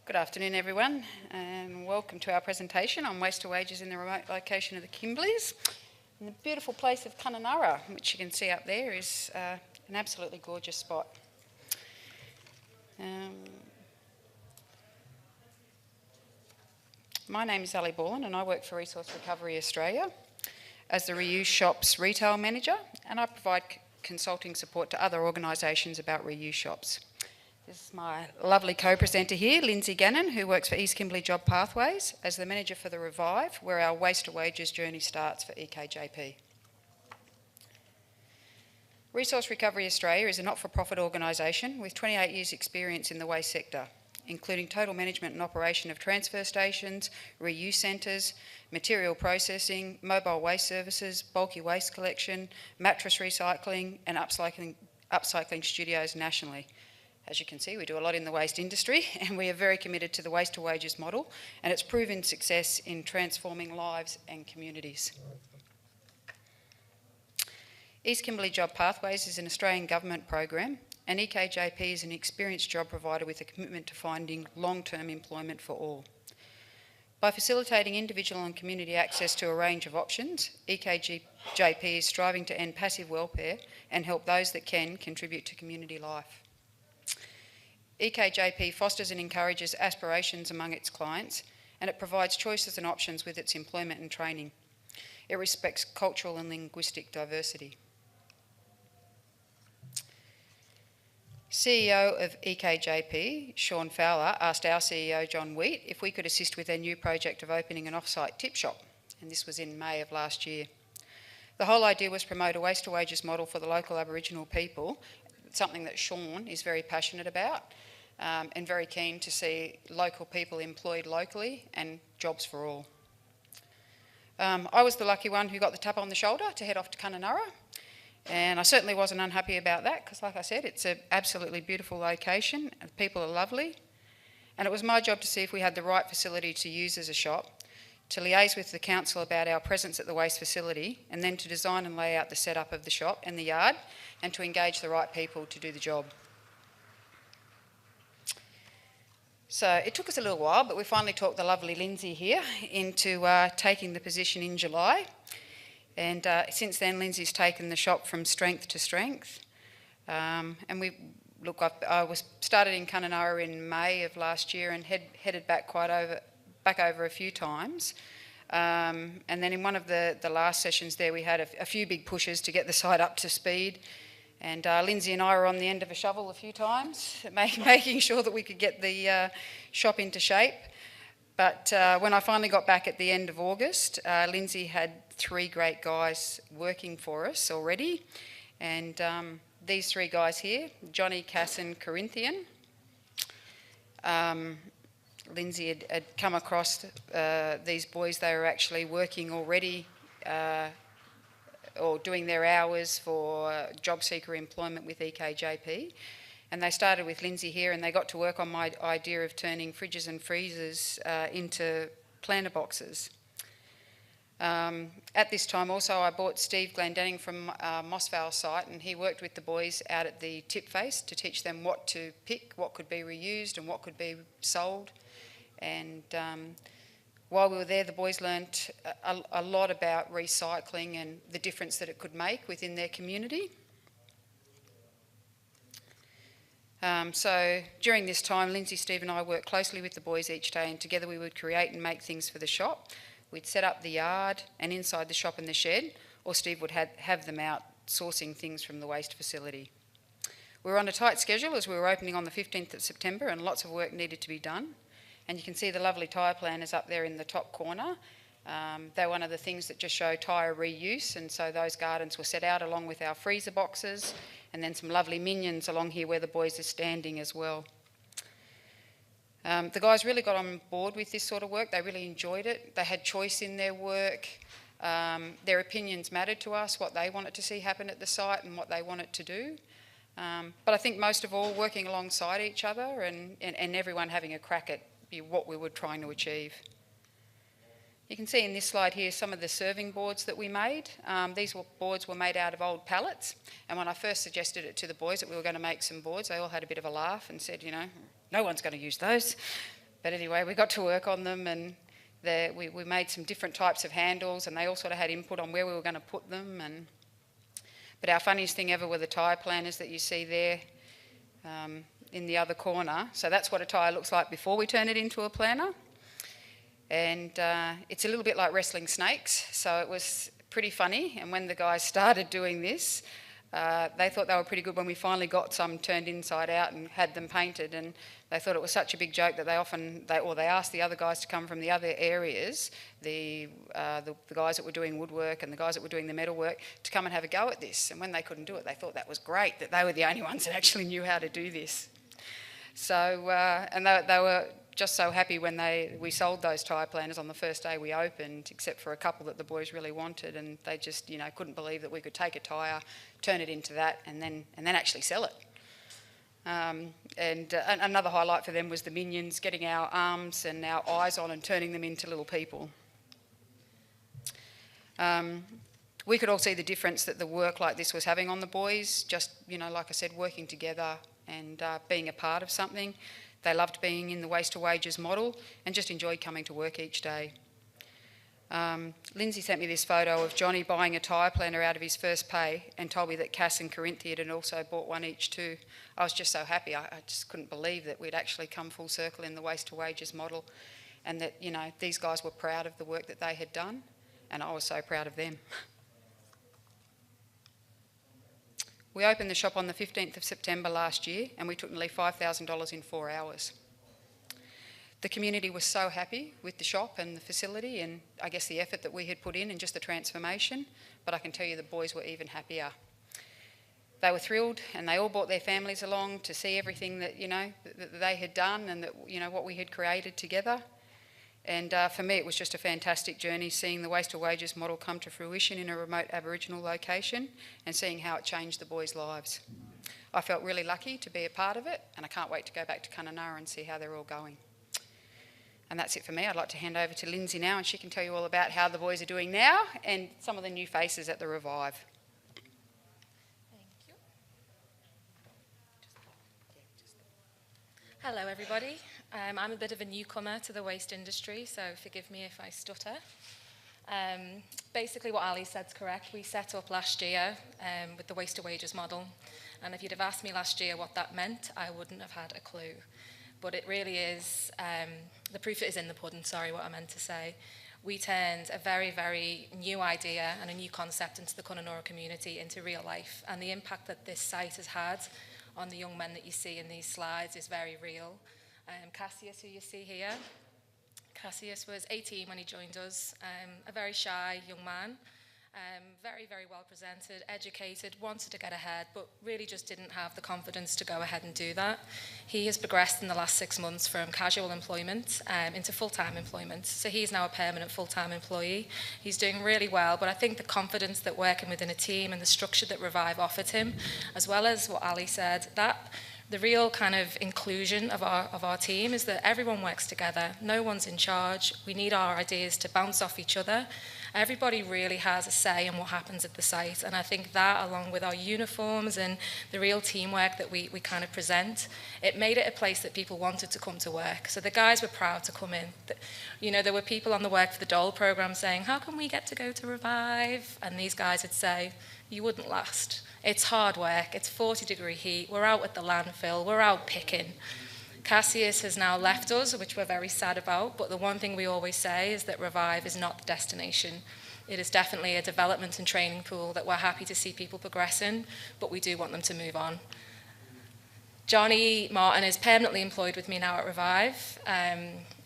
Good afternoon everyone, and welcome to our presentation on waste to wages in the remote location of the Kimberleys. And the beautiful place of Kununurra, which you can see up there, is an absolutely gorgeous spot. My name is Borland and I work for Resource Recovery Australia as the Reuse Shops Retail Manager, and I provide consulting support to other organisations about reuse shops. This is my lovely co-presenter here, Lynsey Gannon, who works for East Kimberley Job Pathways as the manager for the Revive, where our waste to wages journey starts for EKJP. Resource Recovery Australia is a not-for-profit organisation with 28 years' experience in the waste sector, including total management and operation of transfer stations, reuse centres, material processing, mobile waste services, bulky waste collection, mattress recycling and upcycling studios nationally. As you can see, we do a lot in the waste industry, and we are very committed to the waste to wages model and its proven success in transforming lives and communities. East Kimberley Job Pathways is an Australian government program, and EKJP is an experienced job provider with a commitment to finding long-term employment for all. By facilitating individual and community access to a range of options, EKJP is striving to end passive welfare and help those that can contribute to community life. EKJP fosters and encourages aspirations among its clients, and it provides choices and options with its employment and training. It respects cultural and linguistic diversity. CEO of EKJP, Sean Fowler, asked our CEO, John Wheat, if we could assist with their new project of opening an off-site tip shop, and this was in May of last year. The whole idea was to promote a waste to wages model for the local Aboriginal people, something that Sean is very passionate about, and very keen to see local people employed locally and jobs for all. I was the lucky one who got the tap on the shoulder to head off to Kununurra, and I certainly wasn't unhappy about that because, like I said, it's an absolutely beautiful location and the people are lovely, and it was my job to see if we had the right facility to use as a shop, to liaise with the council about our presence at the waste facility, and then to design and lay out the setup of the shop and the yard, and to engage the right people to do the job. So it took us a little while, but we finally talked the lovely Lynsey here into taking the position in July. And since then, Lynsey's taken the shop from strength to strength. And I was started in Kununurra in May of last year and headed back over a few times. And then in one of the last sessions there, we had a few big pushes to get the site up to speed. And Lynsey and I were on the end of a shovel a few times, making sure that we could get the shop into shape. But when I finally got back at the end of August, Lynsey had 3 great guys working for us already. And these 3 guys here, Johnny, Cass and Corinthian, Lynsey had come across these boys. They were actually working already or doing their hours for job seeker employment with EKJP. And they started with Lynsey here, and they got to work on my idea of turning fridges and freezers into planter boxes. At this time also I brought Steve Glendenning from Moss Vale site, and he worked with the boys out at the tip face to teach them what to pick, what could be reused and what could be sold. And while we were there, the boys learnt a lot about recycling and the difference that it could make within their community. So during this time, Lynsey, Steve and I worked closely with the boys each day, and together we would create and make things for the shop. We'd set up the yard and inside the shop and the shed, or Steve would have them out sourcing things from the waste facility. We were on a tight schedule as we were opening on the 15th of September, and lots of work needed to be done. And you can see the lovely tyre planters up there in the top corner. They're one of the things that just show tyre reuse, and so those gardens were set out along with our freezer boxes, and then some lovely minions along here where the boys are standing as well. The guys really got on board with this sort of work. They really enjoyed it. They had choice in their work. Their opinions mattered to us, what they wanted to see happen at the site and what they wanted to do. But I think most of all, working alongside each other and everyone having a crack at what we were trying to achieve. You can see in this slide here some of the serving boards that we made. These boards were made out of old pallets, and when I first suggested it to the boys that we were going to make some boards, they all had a bit of a laugh and said, you know, no one's going to use those. But anyway, we got to work on them, and we made some different types of handles, and they all sort of had input on where we were going to put them. But our funniest thing ever were the tyre planners that you see there in the other corner. So that's what a tyre looks like before we turn it into a planner. And it's a little bit like wrestling snakes, so it was pretty funny. And when the guys started doing this, they thought they were pretty good when we finally got some turned inside out and had them painted, and they thought it was such a big joke that they asked the other guys to come from the other areas, the guys that were doing woodwork and the guys that were doing the metal work, to come and have a go at this. And when they couldn't do it, they thought that was great, that they were the only ones that actually knew how to do this. So, and they were just so happy when we sold those tyre planners on the first day we opened, except for a couple that the boys really wanted, and they just, couldn't believe that we could take a tyre, turn it into that, and then actually sell it. And another highlight for them was the minions, getting our arms and our eyes on and turning them into little people. We could all see the difference that the work like this was having on the boys, just, like I said, working together and being a part of something. They loved being in the waste to wages model and just enjoyed coming to work each day. Lynsey sent me this photo of Johnny buying a tyre planner out of his first pay and told me that Cass and Corinthia had also bought one each too. I was just so happy. I just couldn't believe that we'd actually come full circle in the waste to wages model, and that, these guys were proud of the work that they had done, and I was so proud of them. We opened the shop on the 15th of September last year, and we took nearly $5,000 in 4 hours. The community was so happy with the shop and the facility, and I guess the effort that we had put in and just the transformation, but I can tell you the boys were even happier. They were thrilled, and they all brought their families along to see everything that, that they had done, and that, what we had created together. And for me, it was just a fantastic journey, seeing the waste to wages model come to fruition in a remote Aboriginal location and seeing how it changed the boys' lives. I felt really lucky to be a part of it, and I can't wait to go back to Kununurra and see how they're all going. And that's it for me. I'd like to hand over to Lynsey now, and she can tell you all about how the boys are doing now and some of the new faces at the Revive. Thank you. Hello everybody. I'm a bit of a newcomer to the waste industry, so forgive me if I stutter. Basically what Ali said's correct. We set up last year with the waste to wages model, and if you'd have asked me last year what that meant, I wouldn't have had a clue. But it really is, the proof is in the pudding, sorry, what I meant to say. We turned a very, very new idea and a new concept into the Kununurra community into real life, and the impact that this site has had on the young men that you see in these slides is very real. Cassius, who you see here, Cassius was 18 when he joined us, a very shy young man, very, very well presented, educated, wanted to get ahead, but really just didn't have the confidence to go ahead and do that. He has progressed in the last 6 months from casual employment into full-time employment. So he's now a permanent full-time employee. He's doing really well, but I think the confidence that working within a team and the structure that Revive offered him, as well as what Ali said, that the real kind of inclusion of our team is that everyone works together. No one's in charge. We need our ideas to bounce off each other. Everybody really has a say in what happens at the site, and I think that, along with our uniforms and the real teamwork that we kind of present, it made it a place that people wanted to come to work. So the guys were proud to come in. There were people on the Work for the Dole programme saying, how can we get to go to Revive? And these guys would say, you wouldn't last. It's hard work, it's 40-degree heat, we're out at the landfill, we're out picking. Cassius has now left us, which we're very sad about, but the one thing we always say is that Revive is not the destination. It is definitely a development and training pool that we're happy to see people progress in, but we do want them to move on. Johnny Martin is permanently employed with me now at Revive.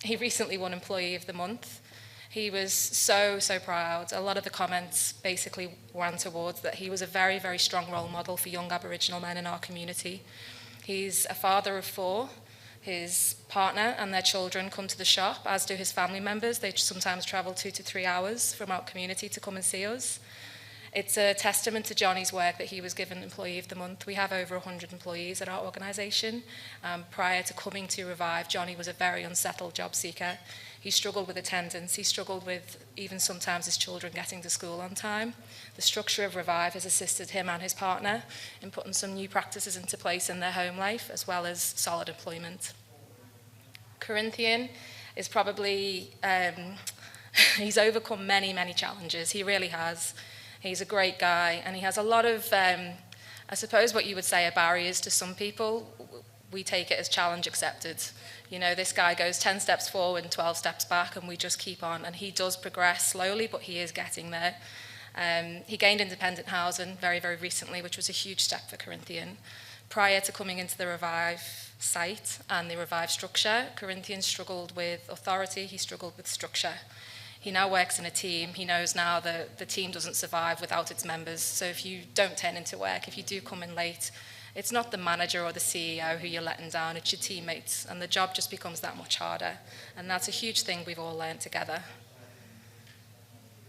He recently won Employee of the Month. He was so, so proud. A lot of the comments basically ran towards that he was a very, very strong role model for young Aboriginal men in our community. He's a father of 4. His partner and their children come to the shop, as do his family members. They sometimes travel 2 to 3 hours from our community to come and see us. It's a testament to Johnny's work that he was given Employee of the Month. We have over 100 employees at our organisation. Prior to coming to Revive, Johnny was a very unsettled job seeker. He struggled with attendance. He struggled with even sometimes his children getting to school on time. The structure of Revive has assisted him and his partner in putting some new practices into place in their home life, as well as solid employment. Corinthian is probably, he's overcome many, many challenges. He really has. He's a great guy, and he has a lot of, I suppose what you would say are barriers to some people. We take it as challenge accepted. You know, this guy goes 10 steps forward and 12 steps back, and we just keep on. And he does progress slowly, but he is getting there. He gained independent housing very, very recently, which was a huge step for Corinthian. Prior to coming into the Revive site and the Revive structure, Corinthian struggled with authority, he struggled with structure. He now works in a team. He knows now that the team doesn't survive without its members. So if you don't turn into work, if you do come in late, it's not the manager or the CEO who you're letting down, it's your teammates. And the job just becomes that much harder. And that's a huge thing we've all learned together.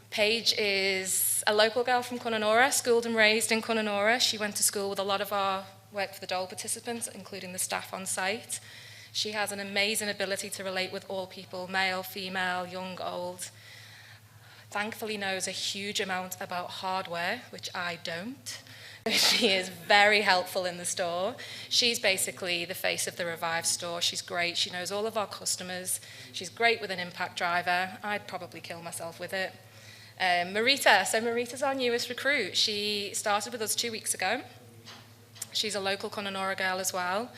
Paige is a local girl from Kununurra, schooled and raised in Kununurra. She went to school with a lot of our Work for the Dole participants, including the staff on site. She has an amazing ability to relate with all people, male, female, young, old. Thankfully knows a huge amount about hardware, which I don't. She is very helpful in the store. She's basically the face of the Revive store. She's great. She knows all of our customers. She's great with an impact driver. I'd probably kill myself with it. Marita. So Marita's our newest recruit. She started with us 2 weeks ago. She's a local Kununurra girl as well.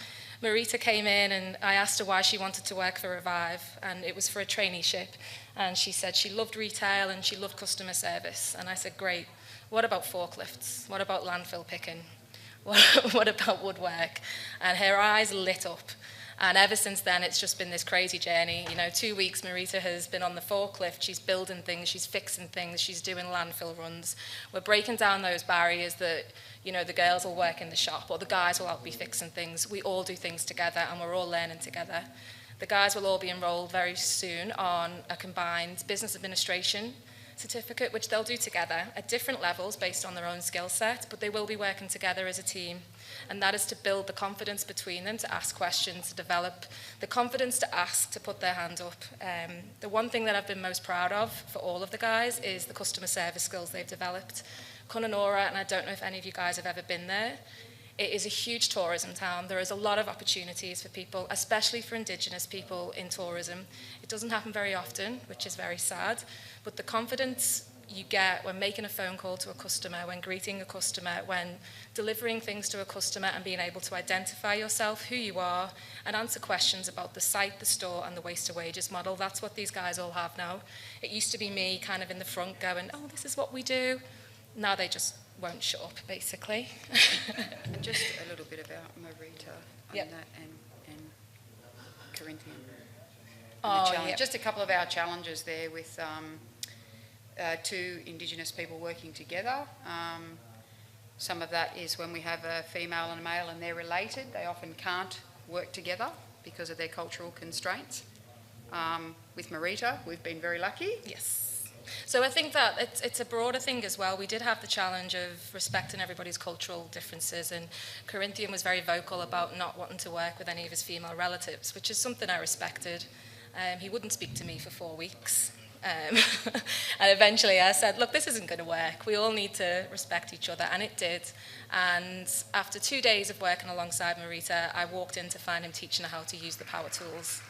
Marita came in and I asked her why she wanted to work for Revive, and it was for a traineeship. And she said she loved retail and she loved customer service. And I said, great. What about forklifts? What about landfill picking? What about woodwork? And her eyes lit up. And ever since then, it's just been this crazy journey. You know, 2 weeks, Marita has been on the forklift. She's building things, she's fixing things, she's doing landfill runs. We're breaking down those barriers that, you know, the girls will work in the shop or the guys will out be fixing things. We all do things together and we're all learning together. The guys will all be enrolled very soon on a combined business administration certificate, which they'll do together at different levels based on their own skill set, but they will be working together as a team. And that is to build the confidence between them, to ask questions, to develop the confidence to ask, to put their hand up. The one thing that I've been most proud of for all of the guys is the customer service skills they've developed. Kununurra, and I don't know if any of you guys have ever been there, it is a huge tourism town. There is a lot of opportunities for people, especially for Indigenous people in tourism. It doesn't happen very often, which is very sad, but the confidence you get when making a phone call to a customer, when greeting a customer, when delivering things to a customer and being able to identify yourself, who you are, and answer questions about the site, the store, and the waste to wages model. That's what these guys all have now. It used to be me kind of in the front going, oh, this is what we do. Now they just won't shut up, basically. Just a little bit about Marita and that and Corinthian. And just a couple of our challenges there with two Indigenous people working together. Some of that is when we have a female and a male and they're related, they often can't work together because of their cultural constraints. With Marita, we've been very lucky. Yes. So I think that it's a broader thing as well. We did have the challenge of respecting everybody's cultural differences, and Corinthian was very vocal about not wanting to work with any of his female relatives, which is something I respected. He wouldn't speak to me for 4 weeks. And eventually I said, look, this isn't going to work. We all need to respect each other, and it did. And after 2 days of working alongside Marita, I walked in to find him teaching her how to use the power tools.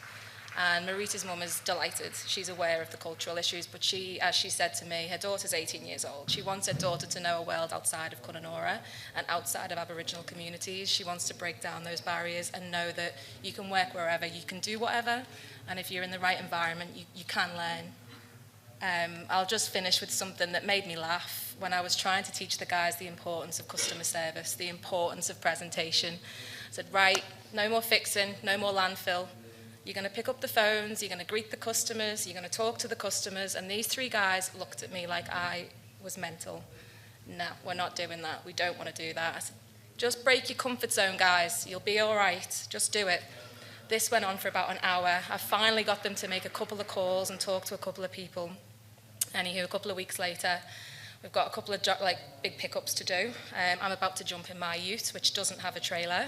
And Marita's mum is delighted. She's aware of the cultural issues, but she, as she said to me, her daughter's 18 years old. She wants her daughter to know a world outside of Kununurra and outside of Aboriginal communities. She wants to break down those barriers and know that you can work wherever, you can do whatever, and if you're in the right environment, you can learn. I'll just finish with something that made me laugh when I was trying to teach the guys the importance of customer service, the importance of presentation. I said, right, no more fixing, no more landfill. You're going to pick up the phones, you're going to greet the customers, you're going to talk to the customers, and these three guys looked at me like I was mental. No, we're not doing that. We don't want to do that. I said, just break your comfort zone, guys. You'll be all right. Just do it. This went on for about an hour. I finally got them to make a couple of calls and talk to a couple of people. Anywho, a couple of weeks later, we've got a couple of big pickups to do. I'm about to jump in my ute, which doesn't have a trailer,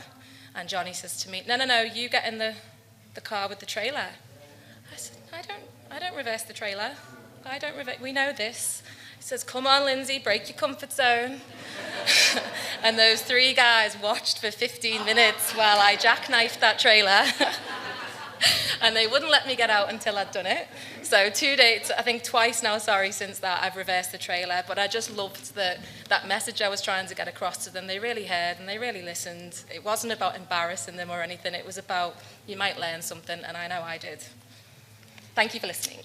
and Johnny says to me, no, you get in the car with the trailer. I said, I don't reverse the trailer. We know this. He says, come on, Lynsey, break your comfort zone. And those three guys watched for 15 minutes while I jackknifed that trailer. and they wouldn't let me get out until I'd done it. So 2 dates, I think twice now, sorry, since that I've reversed the trailer, but I just loved that message I was trying to get across to them. They really heard and they really listened. It wasn't about embarrassing them or anything, it was about you might learn something, and I know I did. Thank you for listening.